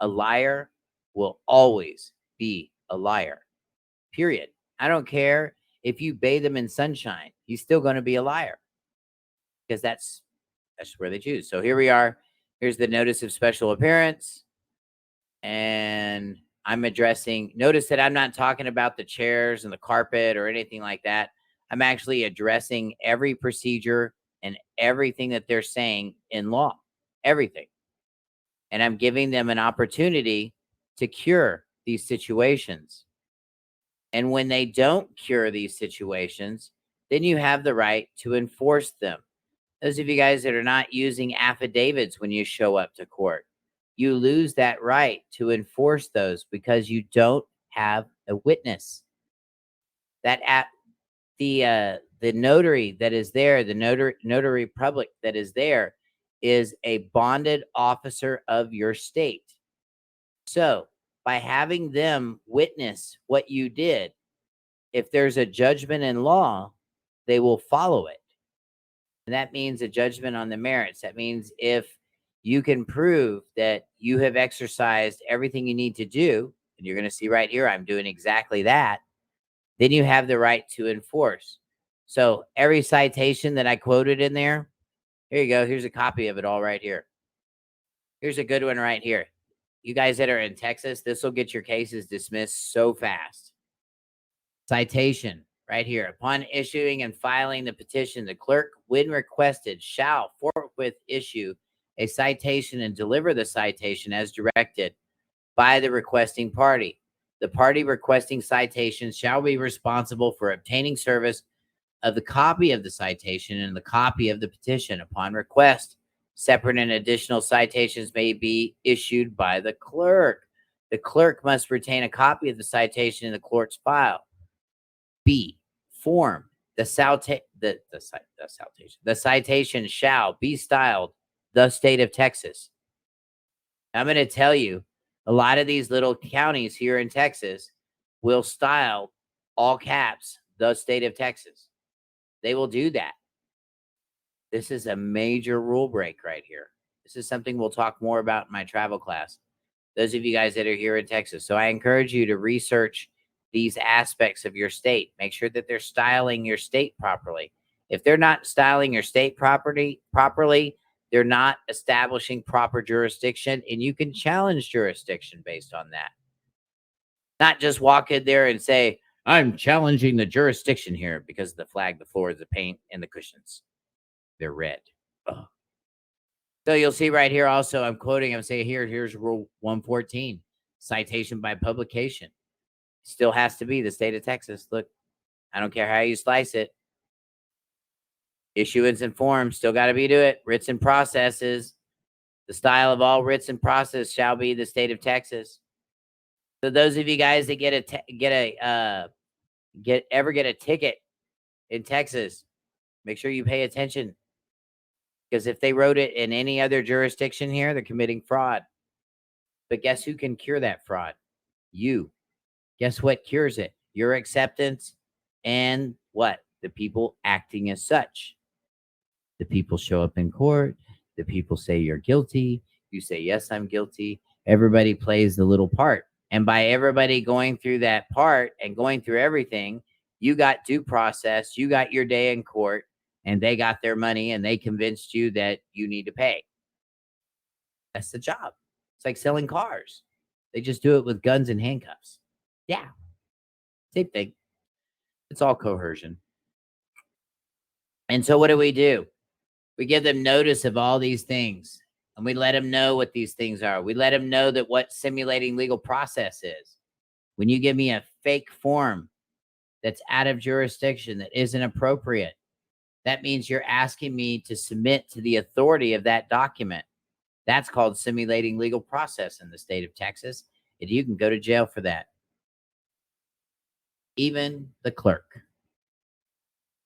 A liar will always be a liar, period. I don't care if you bathe him in sunshine. He's still going to be a liar, because that's where they choose. So here we are. Here's the notice of special appearance. And I'm addressing, notice that I'm not talking about the chairs and the carpet or anything like that. I'm actually addressing every procedure and everything that they're saying in law, everything. And I'm giving them an opportunity to cure these situations. And when they don't cure these situations, then you have the right to enforce them. Those of you guys that are not using affidavits when you show up to court, you lose that right to enforce those because you don't have a witness. The notary that is there, the notary public that is there, is a bonded officer of your state. So by having them witness what you did, if there's a judgment in law, they will follow it. And that means a judgment on the merits. That means if you can prove that you have exercised everything you need to do, and you're going to see right here, I'm doing exactly that, then you have the right to enforce. So every citation that I quoted in there, here you go. Here's a copy of it all right here. Here's a good one right here. You guys that are in Texas, this will get your cases dismissed so fast. Citation right here. Upon issuing and filing the petition, the clerk, when requested, shall forthwith issue a citation and deliver the citation as directed by the requesting party. The party requesting citations shall be responsible for obtaining service of the copy of the citation and the copy of the petition. Upon request, separate and additional citations may be issued by the clerk. The clerk must retain a copy of the citation in the court's file. B. Form. The citation shall be styled the state of Texas. I'm going to tell you, a lot of these little counties here in Texas will style all caps the state of Texas. They will do that. This is a major rule break right here. This is something we'll talk more about in my travel class. Those of you guys that are here in Texas. So I encourage you to research these aspects of your state. Make sure that they're styling your state properly. If they're not styling your state properly, they're not establishing proper jurisdiction, and you can challenge jurisdiction based on that. Not just walk in there and say, I'm challenging the jurisdiction here because of the flag, the floor, the paint, and the cushions. They're red. Ugh. So you'll see right here also, I'm quoting, I'm saying here's Rule 114, citation by publication. Still has to be the state of Texas. Look, I don't care how you slice it. Issuance and forms still got to be do it. Writs and processes. The style of all writs and process shall be the state of Texas. So those of you guys that get a ever get a ticket in Texas, make sure you pay attention. Because if they wrote it in any other jurisdiction here, they're committing fraud. But guess who can cure that fraud? You. Guess what cures it? Your acceptance and what? The people acting as such. The people show up in court. The people say you're guilty. You say, yes, I'm guilty. Everybody plays the little part. And by everybody going through that part and going through everything, you got due process. You got your day in court, and they got their money, and they convinced you that you need to pay. That's the job. It's like selling cars. They just do it with guns and handcuffs. Yeah. Same thing. It's all coercion. And so what do? We give them notice of all these things, and we let them know what these things are. We let them know that what simulating legal process is. When you give me a fake form that's out of jurisdiction, that isn't appropriate, that means you're asking me to submit to the authority of that document. That's called simulating legal process in the state of Texas, and you can go to jail for that. Even the clerk.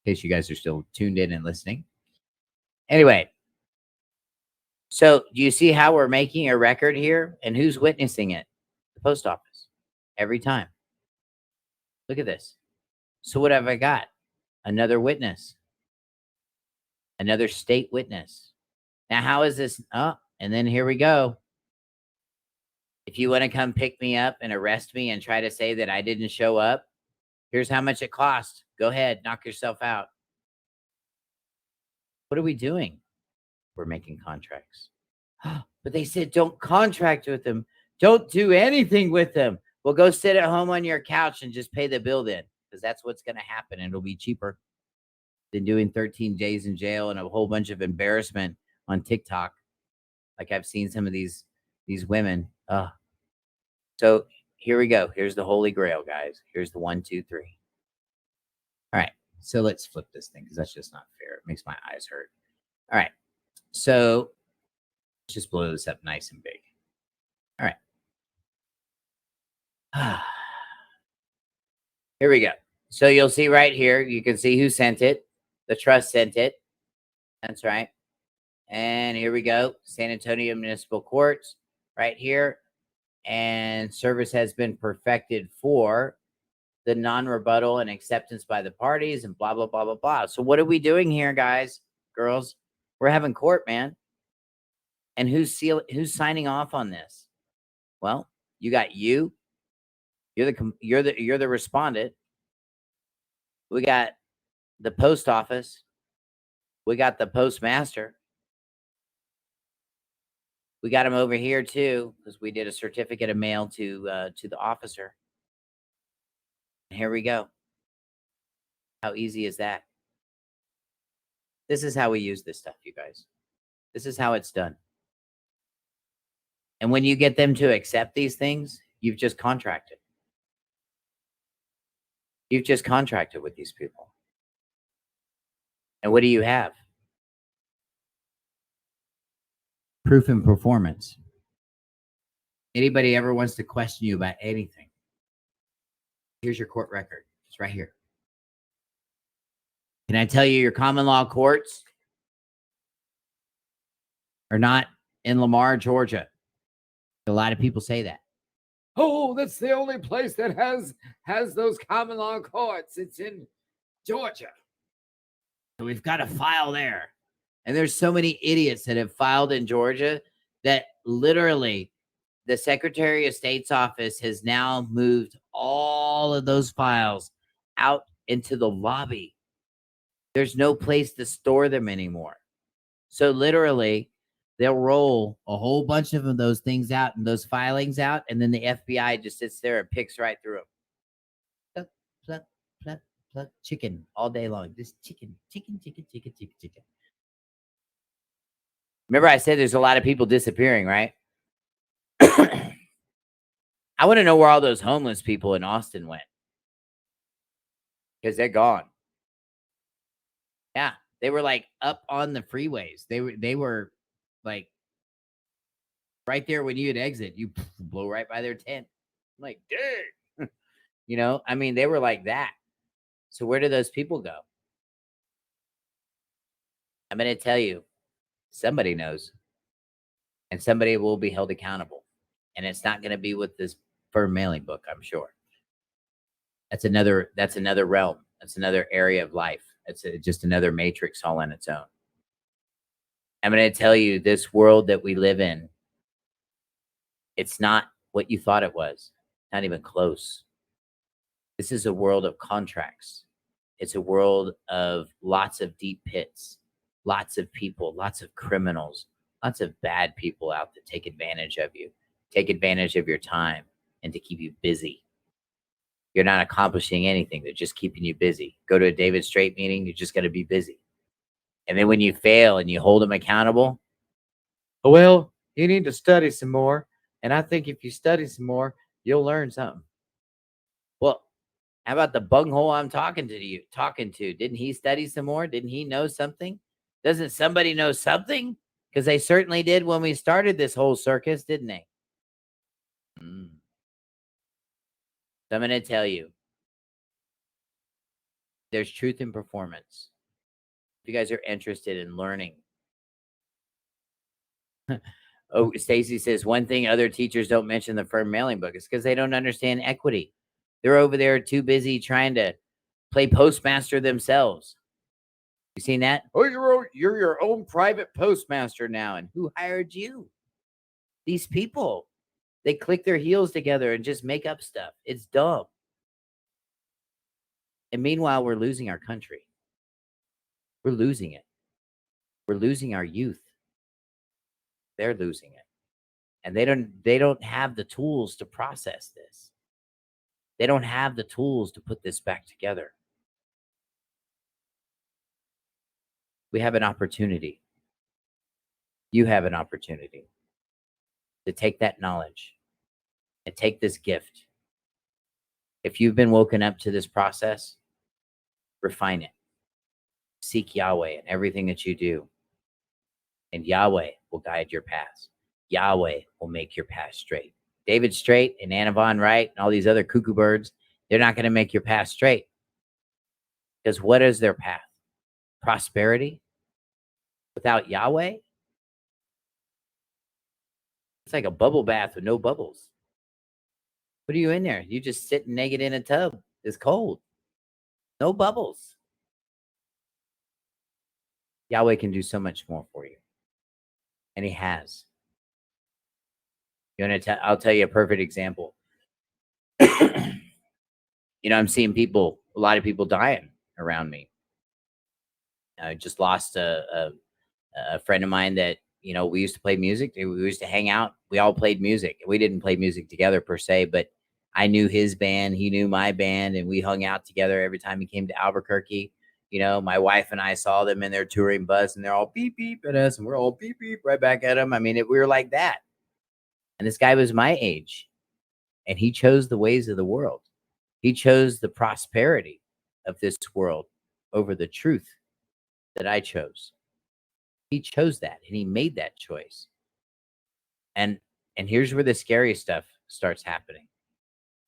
In case you guys are still tuned in and listening. Anyway, so do you see how we're making a record here? And who's witnessing it? The post office. Every time. Look at this. So what have I got? Another witness. Another state witness. Now, how is this? Oh, and then here we go. If you want to come pick me up and arrest me and try to say that I didn't show up, here's how much it cost. Go ahead, knock yourself out. What are we doing? We're making contracts. But they said don't contract with them. Don't do anything with them. Well, go sit at home on your couch and just pay the bill then, because that's what's going to happen. It'll be cheaper than doing 13 days in jail and a whole bunch of embarrassment on TikTok. Like I've seen some of these women. So here we go. Here's the Holy Grail, guys. Here's the 1, 2, 3. All right. So let's flip this thing because that's just not fair. It makes my eyes hurt. All right. So let's just blow this up nice and big. All right. Here we go. So you'll see right here, you can see who sent it. The trust sent it. That's right. And here we go. San Antonio Municipal Courts right here. And service has been perfected for the non-rebuttal and acceptance by the parties and blah, blah, blah, blah, blah. So what are we doing here, guys, girls? We're having court, man. And who's signing off on this? Well, you got you. You're the respondent. We got the post office. We got the postmaster. We got him over here too, because we did a certificate of mail to the officer. Here we go. How easy is that? This is how we use this stuff, you guys. This is how it's done. And when you get them to accept these things, you've just contracted. You've just contracted with these people. And what do you have? Proof and performance. Anybody ever wants to question you about anything? Here's your court record. It's right here. Can I tell you your common law courts are not in Lamar, Georgia? A lot of people say that. Oh, that's the only place that has those common law courts. It's in Georgia. So we've got to file there. And there's so many idiots that have filed in Georgia that literally the Secretary of State's office has now moved all of those files out into the lobby. There's no place to store them anymore. So literally, they'll roll a whole bunch of those things out and those filings out, and then the FBI just sits there and picks right through them. Pluck, pluck, pluck, pluck, chicken all day long. Just chicken. Remember I said there's a lot of people disappearing, right? I want to know where all those homeless people in Austin went. Because they're gone. Yeah, they were like up on the freeways. They were like right there when you'd exit. You blow right by their tent. I'm like, dang. You know, I mean, they were like that. So where do those people go? I'm going to tell you, somebody knows, and somebody will be held accountable. And it's not going to be with this firm mailing book, I'm sure. That's another realm. That's another area of life. It's just another matrix all on its own. I'm going to tell you, this world that we live in, it's not what you thought it was. Not even close. This is a world of contracts. It's a world of lots of deep pits, lots of people, lots of criminals, lots of bad people out to take advantage of you, take advantage of your time, and to keep you busy. You're not accomplishing anything. They're just keeping you busy. Go to a David Straight meeting, you just got to be busy. And then when you fail and you hold them accountable, well, you need to study some more. And I think if you study some more, you'll learn something. Well, how about the bunghole I'm talking to? Didn't he study some more? Didn't he know something? Doesn't somebody know something? Because they certainly did when we started this whole circus, didn't they? So I'm going to tell you, there's truth in performance. If you guys are interested in learning. Oh, Stacy says, one thing other teachers don't mention the firm mailing book is because they don't understand equity. They're over there too busy trying to play postmaster themselves. You seen that? Oh, you're your own private postmaster now. And who hired you? These people. They click their heels together and just make up stuff. It's dumb. And meanwhile, we're losing our country. We're losing it. We're losing our youth. They're losing it. And they don't have the tools to process this. They don't have the tools to put this back together. We have an opportunity. You have an opportunity to take that knowledge and take this gift. If you've been woken up to this process, refine it. Seek Yahweh in everything that you do. And Yahweh will guide your path. Yahweh will make your path straight. David Straight and Anna Von Wright and all these other cuckoo birds, they're not going to make your path straight. Because what is their path? Prosperity? Without Yahweh? It's like a bubble bath with no bubbles. What are you in there? You just sitting naked in a tub. It's cold. No bubbles. Yahweh can do so much more for you. And he has. I'll tell you a perfect example. I'm seeing a lot of people dying around me. I just lost a friend of mine that, we used to play music. We used to hang out. We all played music. We didn't play music together per se, but I knew his band. He knew my band, and we hung out together every time he came to Albuquerque. My wife and I saw them in their touring bus, and they're all beep, beep at us, and we're all beep, beep right back at them. I mean, we were like that. And this guy was my age, and he chose the ways of the world. He chose the prosperity of this world over the truth that I chose. He chose that, and he made that choice. And here's where the scary stuff starts happening.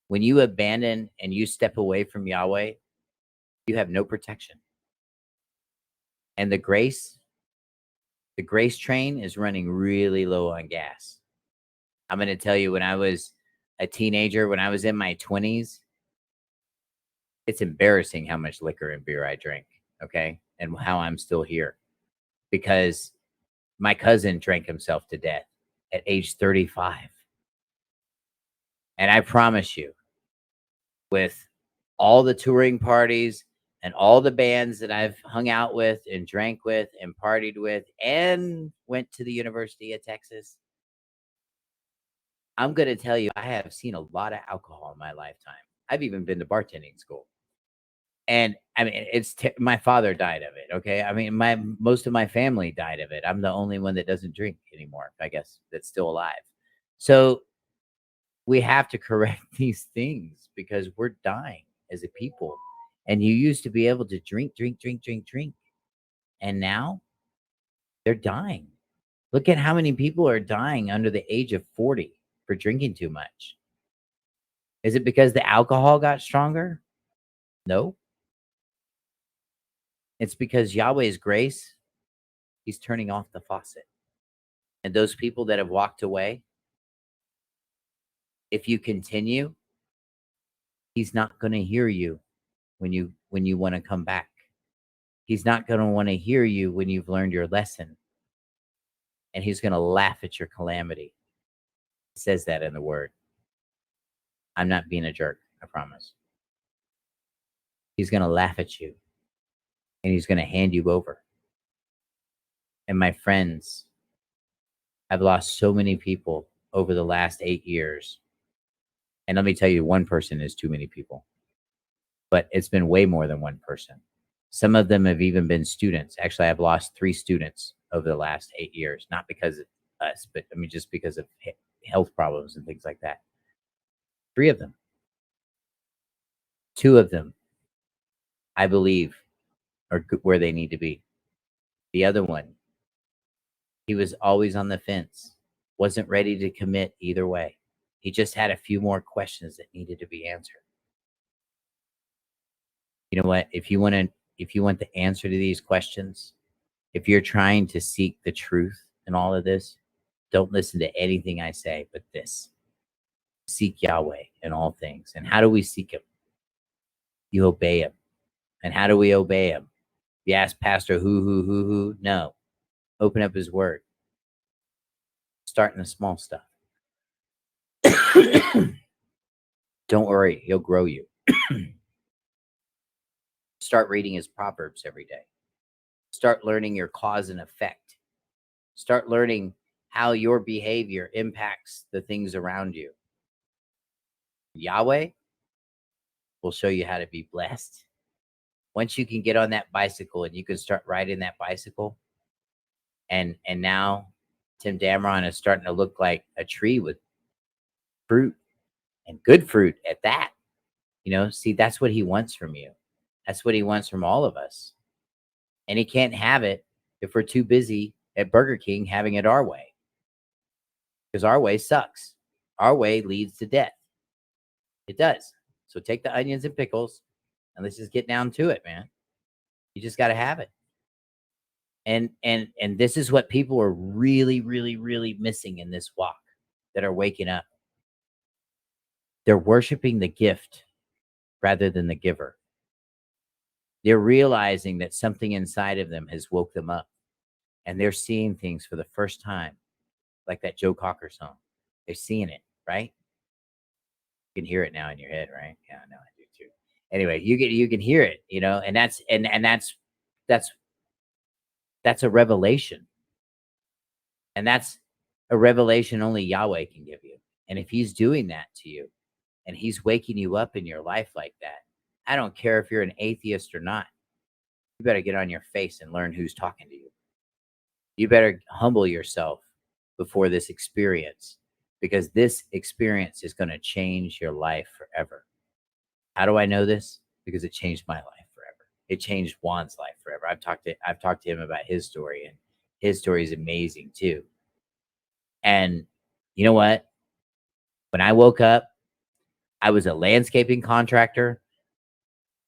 When you abandon and you step away from Yahweh, you have no protection. And the grace train is running really low on gas. I'm going to tell you, when I was a teenager, when I was in my 20s, it's embarrassing how much liquor and beer I drank, okay? And how I'm still here. Because my cousin drank himself to death at age 35. And I promise you, with all the touring parties and all the bands that I've hung out with and drank with and partied with and went to the University of Texas, I'm going to tell you, I have seen a lot of alcohol in my lifetime. I've even been to bartending school. And I mean, my father died of it. Okay. I mean, most of my family died of it. I'm the only one that doesn't drink anymore, I guess, that's still alive. So we have to correct these things because we're dying as a people. And you used to be able to drink. And now they're dying. Look at how many people are dying under the age of 40 for drinking too much. Is it because the alcohol got stronger? No. It's because Yahweh's grace, he's turning off the faucet. And those people that have walked away, if you continue, he's not going to hear you when you want to come back. He's not going to want to hear you when you've learned your lesson. And he's going to laugh at your calamity. It says that in the word. I'm not being a jerk, I promise. He's going to laugh at you. And he's going to hand you over. And my friends, I've lost so many people over the last 8 years. And let me tell you, one person is too many people. But it's been way more than one person. Some of them have even been students. Actually, I've lost 3 students over the last 8 years. Not because of us, but I mean, just because of health problems and things like that. 3 of them. 2 of them, I believe, are where they need to be. The other one, he was always on the fence. Wasn't ready to commit either way. He just had a few more questions that needed to be answered. You know what? If you want the answer to these questions, if you're trying to seek the truth in all of this, don't listen to anything I say but this. Seek Yahweh in all things. And how do we seek him? You obey him. And how do we obey him? You ask Pastor who? No. Open up his word. Start in the small stuff. Don't worry, he'll grow you. Start reading his Proverbs every day. Start learning your cause and effect. Start learning how your behavior impacts the things around you. Yahweh will show you how to be blessed. Once you can get on that bicycle and you can start riding that bicycle, and now Tim Dameron is starting to look like a tree with fruit, and good fruit at that. You know, see, that's what he wants from you. That's what he wants from all of us. And he can't have it if we're too busy at Burger King having it our way. Because our way sucks. Our way leads to death. It does. So take the onions and pickles and let's just get down to it, man. You just got to have it. And this is what people are really, really, really missing in this walk that are waking up. They're worshiping the gift rather than the giver. They're realizing that something inside of them has woke them up. And they're seeing things for the first time. Like that Joe Cocker song. They're seeing it, right? You can hear it now in your head, right? Yeah, I know I do too. Anyway, you can hear it, you know, and that's a revelation. And that's a revelation only Yahweh can give you. And if he's doing that to you, and he's waking you up in your life like that, I don't care if you're an atheist or not. You better get on your face and learn who's talking to you. You better humble yourself before this experience, because this experience is going to change your life forever. How do I know this? Because it changed my life forever. It changed Juan's life forever. I've talked to him about his story, and his story is amazing too. And you know what? When I woke up, I was a landscaping contractor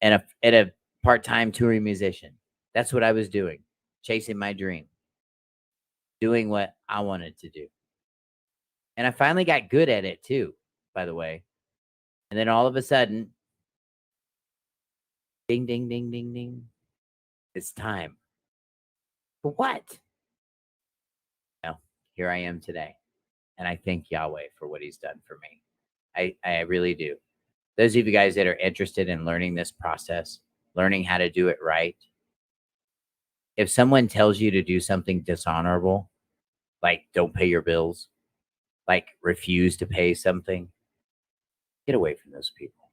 and a part-time touring musician. That's what I was doing, chasing my dream, doing what I wanted to do. And I finally got good at it too, by the way. And then all of a sudden, ding, ding, ding, ding, ding. It's time. For what? Well, here I am today. And I thank Yahweh for what he's done for me. I really do. Those of you guys that are interested in learning this process, learning how to do it right. If someone tells you to do something dishonorable, like don't pay your bills, like refuse to pay something, get away from those people.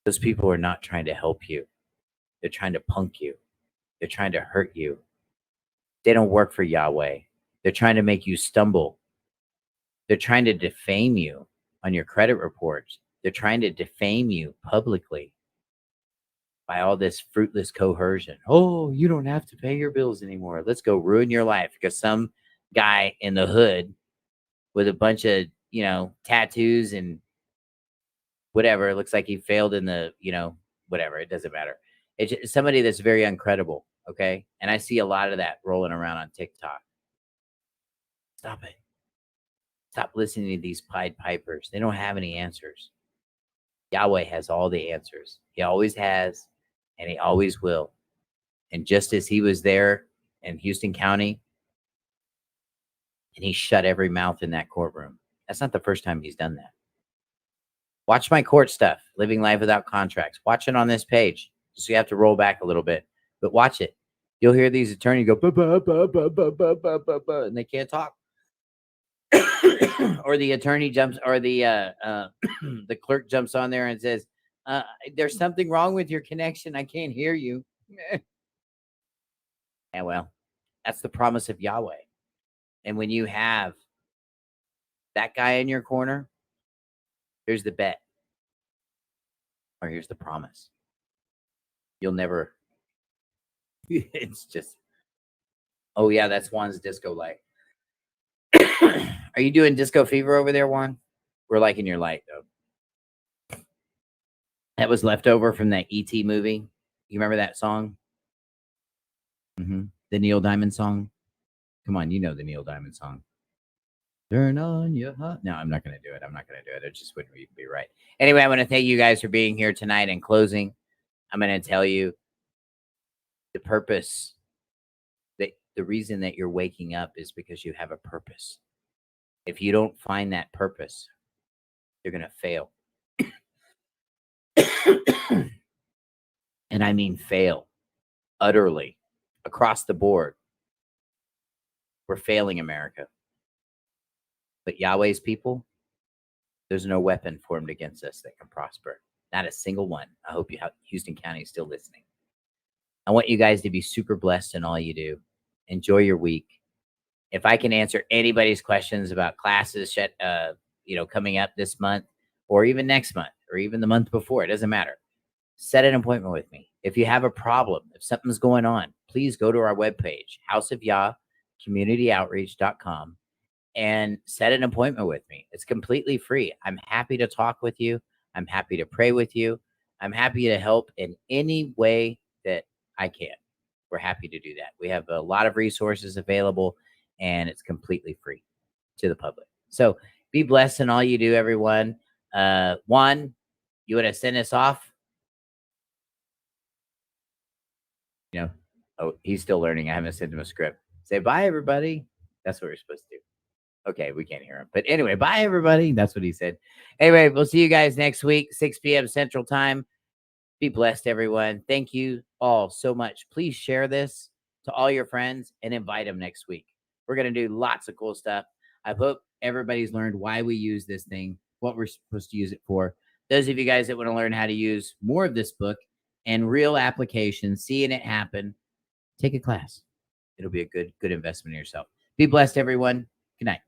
Those people are not trying to help you. They're trying to punk you. They're trying to hurt you. They don't work for Yahweh. They're trying to make you stumble. They're trying to defame you on your credit reports. They're trying to defame you publicly by all this fruitless coercion. Oh, you don't have to pay your bills anymore. Let's go ruin your life because some guy in the hood with a bunch of, you know, tattoos and whatever, it looks like he failed in the, you know, whatever, it doesn't matter. It's somebody that's very uncredible. Okay. And I see a lot of that rolling around on TikTok. Stop it. Stop listening to these Pied Pipers. They don't have any answers. Yahweh has all the answers. He always has, and he always will. And just as he was there in Houston County, and he shut every mouth in that courtroom. That's not the first time he's done that. Watch my court stuff, Living Life Without Contracts. Watch it on this page. So you have to roll back a little bit, but watch it. You'll hear these attorneys go, bah, bah, bah, bah, bah, bah, bah, bah, bah, and they can't talk. Or the attorney jumps, or the the clerk jumps on there and says, there's something wrong with your connection. I can't hear you. And well, that's the promise of Yahweh. And when you have that guy in your corner, here's the bet, or here's the promise. You'll never, it's just, oh yeah, that's Juan's disco light. Are you doing disco fever over there, Juan? We're liking your light, though. That was left over from that E.T. movie. You remember that song? The Neil Diamond song? Come on, you know the Neil Diamond song. Turn on your heart. No, I'm not going to do it. I'm not going to do it. It just wouldn't even be right. Anyway, I want to thank you guys for being here tonight. In closing, I'm going to tell you the purpose. The reason that you're waking up is because you have a purpose. If you don't find that purpose, you're going to fail. And I mean fail utterly across the board. We're failing America. But Yahweh's people, there's no weapon formed against us that can prosper. Not a single one. I hope Houston County is still listening. I want you guys to be super blessed in all you do. Enjoy your week. If I can answer anybody's questions about classes, coming up this month, or even next month, or even the month before, it doesn't matter. Set an appointment with me. If you have a problem, if something's going on, please go to our webpage, houseofyah.communityoutreach.com, and set an appointment with me. It's completely free. I'm happy to talk with you. I'm happy to pray with you. I'm happy to help in any way that I can. We're happy to do that. We have a lot of resources available, and it's completely free to the public. So be blessed in all you do, everyone. Juan, you want to send us off? Oh, he's still learning. I haven't sent him a script. Say bye, everybody. That's what we're supposed to do. Okay, we can't hear him. But anyway, bye, everybody. That's what he said. Anyway, we'll see you guys next week, 6 p.m. Central Time. Be blessed, everyone. Thank you all so much. Please share this to all your friends and invite them next week. We're going to do lots of cool stuff. I hope everybody's learned why we use this thing, what we're supposed to use it for. Those of you guys that want to learn how to use more of this book and real application, seeing it happen, take a class. It'll be a good investment in yourself. Be blessed, everyone. Good night.